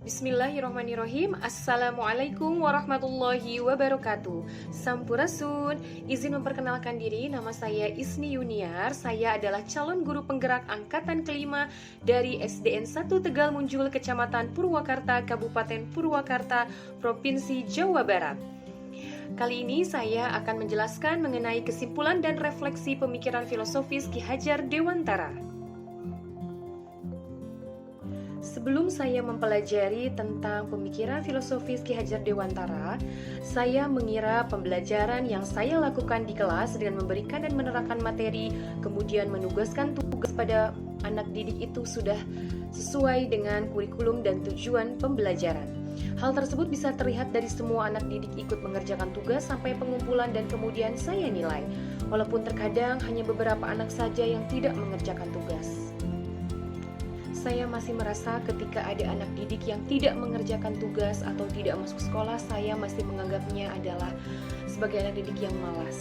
Bismillahirrahmanirrahim. Assalamualaikum warahmatullahi wabarakatuh. Sampurasun. Izin memperkenalkan diri, nama saya Isni Yuniar. Saya adalah calon guru penggerak angkatan kelima dari SDN 1 Tegal Munjul, Kecamatan Purwakarta, Kabupaten Purwakarta, Provinsi Jawa Barat. Kali ini saya akan menjelaskan mengenai kesimpulan dan refleksi pemikiran filosofis Ki Hajar Dewantara. Sebelum saya mempelajari tentang pemikiran filosofis Ki Hajar Dewantara, saya mengira pembelajaran yang saya lakukan di kelas dengan memberikan dan menerangkan materi, kemudian menugaskan tugas pada anak didik itu sudah sesuai dengan kurikulum dan tujuan pembelajaran. Hal tersebut bisa terlihat dari semua anak didik ikut mengerjakan tugas sampai pengumpulan dan kemudian saya nilai, walaupun terkadang hanya beberapa anak saja yang tidak mengerjakan tugas. Saya masih merasa ketika ada anak didik yang tidak mengerjakan tugas atau tidak masuk sekolah, saya masih menganggapnya adalah sebagai anak didik yang malas.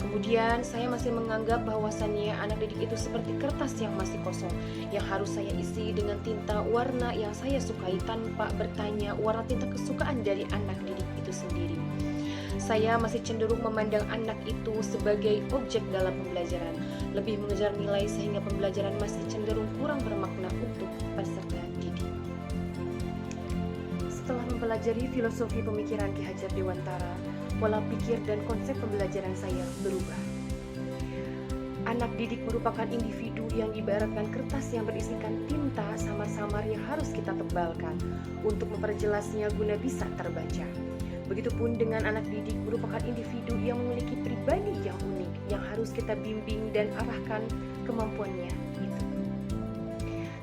Kemudian saya masih menganggap bahwasannya anak didik itu seperti kertas yang masih kosong, yang harus saya isi dengan tinta warna yang saya sukai tanpa bertanya warna tinta kesukaan dari anak didik itu sendiri. Saya masih cenderung memandang anak itu sebagai objek dalam pembelajaran, lebih mengejar nilai sehingga pembelajaran masih cenderung kurang bermakna untuk peserta didik. Setelah mempelajari filosofi pemikiran Ki Hajar Dewantara, pola pikir dan konsep pembelajaran saya berubah. Anak didik merupakan individu yang ibaratkan kertas yang berisikan tinta samar-samar yang harus kita tebalkan untuk memperjelasnya guna bisa terbaca. Begitupun dengan anak didik merupakan individu yang memiliki pribadi yang unik yang harus kita bimbing dan arahkan kemampuannya itu.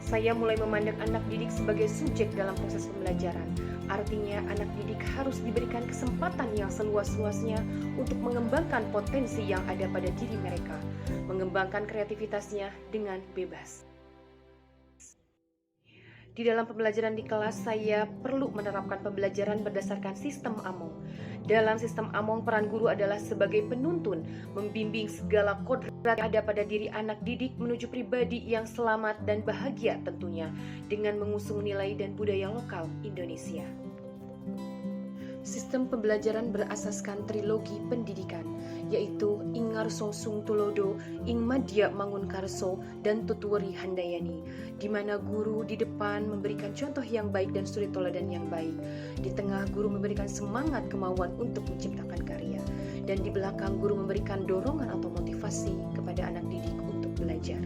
Saya mulai memandang anak didik sebagai subjek dalam proses pembelajaran. Artinya anak didik harus diberikan kesempatan yang seluas-luasnya untuk mengembangkan potensi yang ada pada diri mereka, mengembangkan kreativitasnya dengan bebas. Di dalam pembelajaran di kelas, saya perlu menerapkan pembelajaran berdasarkan sistem Among. Dalam sistem Among, peran guru adalah sebagai penuntun, membimbing segala kodrat yang ada pada diri anak didik menuju pribadi yang selamat dan bahagia tentunya, dengan mengusung nilai dan budaya lokal Indonesia. Sistem pembelajaran berasaskan trilogi pendidikan, yaitu Ing Ngarso Sung Tulodo, Ing Madya Mangun Karso, dan Tutuweri Handayani, di mana guru di depan memberikan contoh yang baik dan suri toladan yang baik. Di tengah guru memberikan semangat kemauan untuk menciptakan karya, dan di belakang guru memberikan dorongan atau motivasi kepada anak didik untuk belajar.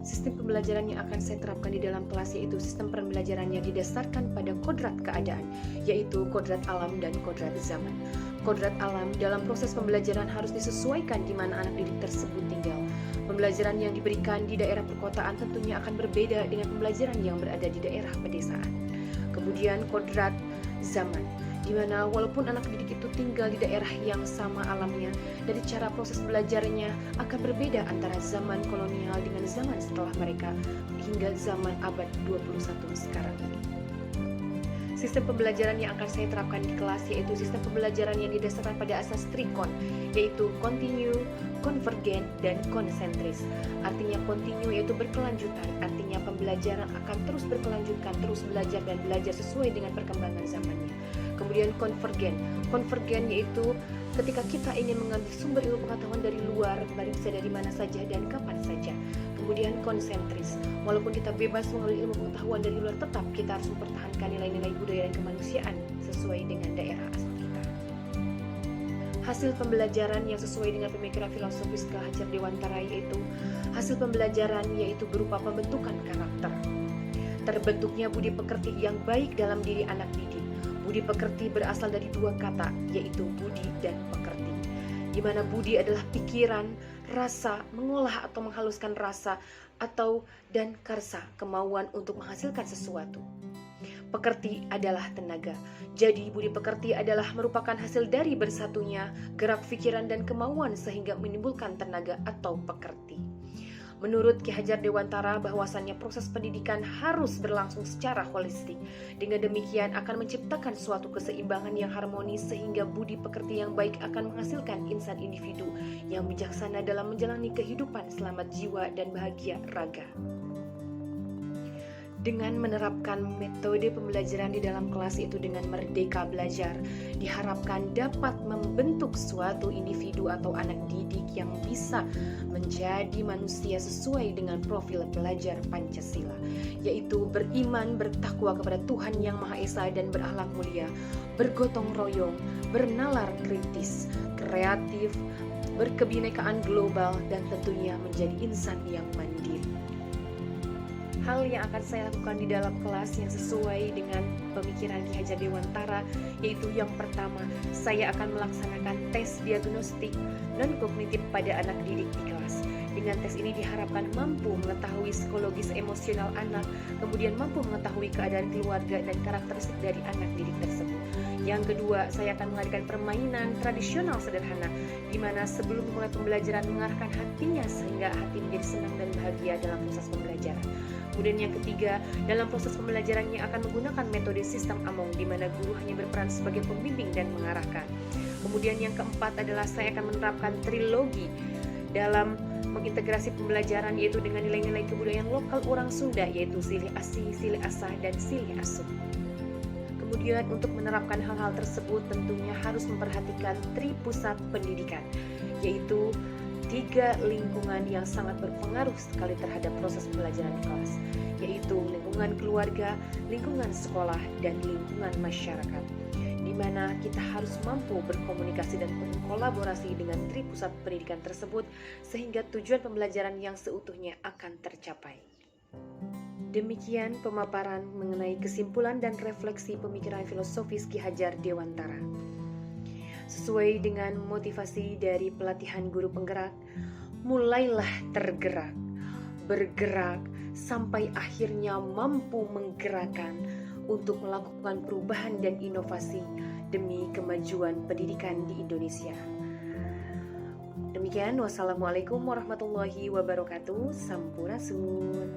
Sistem pembelajaran yang akan saya terapkan di dalam kelas yaitu sistem pembelajaran yang didasarkan pada kodrat keadaan, yaitu kodrat alam dan kodrat zaman. Kodrat alam dalam proses pembelajaran harus disesuaikan di mana anak didik tersebut tinggal. Pembelajaran yang diberikan di daerah perkotaan tentunya akan berbeda dengan pembelajaran yang berada di daerah pedesaan. Kemudian kodrat zaman, di mana walaupun anak didik itu tinggal di daerah yang sama alamnya, dari cara proses belajarnya akan berbeda antara zaman kolonial dengan zaman setelah mereka hingga zaman abad 21 sekarang ini. Sistem pembelajaran yang akan saya terapkan di kelas yaitu sistem pembelajaran yang didasarkan pada asas trikon, yaitu continue, konvergen, dan konsentris. Artinya continue yaitu berkelanjutan, artinya pembelajaran akan terus berkelanjutkan, terus belajar dan belajar sesuai dengan perkembangan zamannya. Kemudian konvergen yaitu ketika kita ingin mengambil sumber ilmu pengetahuan dari luar, bisa dari mana saja dan kapan saja. Kemudian konsentris, walaupun kita bebas mengambil ilmu pengetahuan dari luar, tetap kita harus mempertahankan nilai-nilai budaya dan kemanusiaan sesuai dengan daerah asal kita. Hasil pembelajaran yang sesuai dengan pemikiran filosofis Ki Hajar Dewantara yaitu hasil pembelajaran yaitu berupa pembentukan karakter. Terbentuknya budi pekerti yang baik dalam diri anak didik. Budi pekerti berasal dari dua kata, yaitu budi dan pekerti, di mana budi adalah pikiran, rasa, mengolah atau menghaluskan rasa, dan karsa, kemauan untuk menghasilkan sesuatu. Pekerti adalah tenaga. Jadi budi pekerti adalah merupakan hasil dari bersatunya gerak pikiran dan kemauan sehingga menimbulkan tenaga atau pekerti. Menurut Ki Hajar Dewantara bahwasannya proses pendidikan harus berlangsung secara holistik. Dengan demikian akan menciptakan suatu keseimbangan yang harmonis sehingga budi pekerti yang baik akan menghasilkan insan individu yang bijaksana dalam menjalani kehidupan selamat jiwa dan bahagia raga. Dengan menerapkan metode pembelajaran di dalam kelas itu dengan merdeka belajar, diharapkan dapat membentuk suatu individu atau anak didik yang bisa menjadi manusia sesuai dengan profil pelajar Pancasila, yaitu beriman, bertakwa kepada Tuhan Yang Maha Esa dan berakhlak mulia, bergotong royong, bernalar kritis, kreatif, berkebinekaan global, dan tentunya menjadi insan yang mandiri. Hal yang akan saya lakukan di dalam kelas yang sesuai dengan pemikiran Ki Hajar Dewantara, yaitu yang pertama, saya akan melaksanakan tes diagnostik non-kognitif pada anak didik di kelas. Dengan tes ini diharapkan mampu mengetahui psikologis emosional anak, kemudian mampu mengetahui keadaan keluarga dan karakteristik dari anak didik tersebut. Yang kedua, saya akan mengadakan permainan tradisional sederhana, di mana sebelum mulai pembelajaran mengarahkan hatinya sehingga hati menjadi senang dan bahagia dalam proses pembelajaran. Kemudian yang ketiga, dalam proses pembelajarannya akan menggunakan metode sistem Among, di mana guru hanya berperan sebagai pembimbing dan mengarahkan. Kemudian yang keempat adalah saya akan menerapkan trilogi dalam mengintegrasi pembelajaran, yaitu dengan nilai-nilai kebudayaan lokal orang Sunda, yaitu silih asih, silih asah, dan silih asuh. Kemudian untuk menerapkan hal-hal tersebut tentunya harus memperhatikan tripusat pendidikan, yaitu 3 lingkungan yang sangat berpengaruh sekali terhadap proses pembelajaran di kelas, yaitu lingkungan keluarga, lingkungan sekolah, dan lingkungan masyarakat, di mana kita harus mampu berkomunikasi dan berkolaborasi dengan tripusat pendidikan tersebut sehingga tujuan pembelajaran yang seutuhnya akan tercapai. Demikian pemaparan mengenai kesimpulan dan refleksi pemikiran filosofis Ki Hajar Dewantara. Sesuai dengan motivasi dari pelatihan guru penggerak, mulailah tergerak, bergerak sampai akhirnya mampu menggerakkan untuk melakukan perubahan dan inovasi demi kemajuan pendidikan di Indonesia. Demikian, wassalamualaikum warahmatullahi wabarakatuh. Sampurasun.